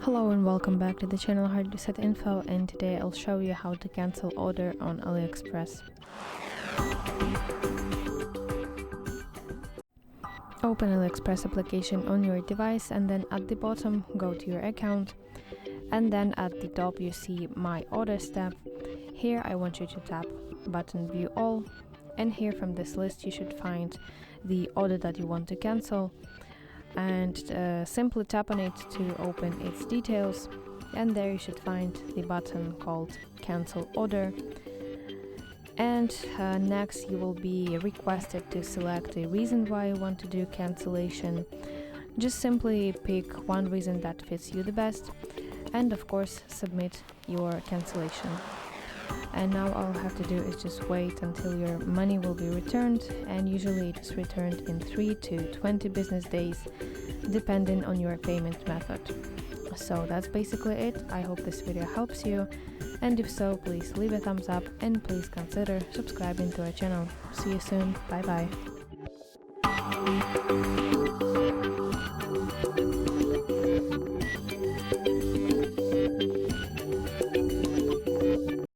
Hello and welcome back to the channel HardReset.Info, and today I'll show you how to cancel order on AliExpress. Open AliExpress application on your device, and then at the bottom go to your account, and then at the top you see My Orders tab. Here I want you to tap button View All, and here from this list you should find the order that you want to cancel, and simply tap on it to open its details, and there you should find the button called Cancel Order. And next you will be requested to select the reason why you want to do cancellation. Just simply pick one reason that fits you the best, and of course submit your cancellation. And now all you have to do is just wait until your money will be returned, and usually it is returned in 3 to 20 business days depending on your payment method. So that's basically it. I hope this video helps you, and if so, please leave a thumbs up and please consider subscribing to our channel. See you soon. Bye bye.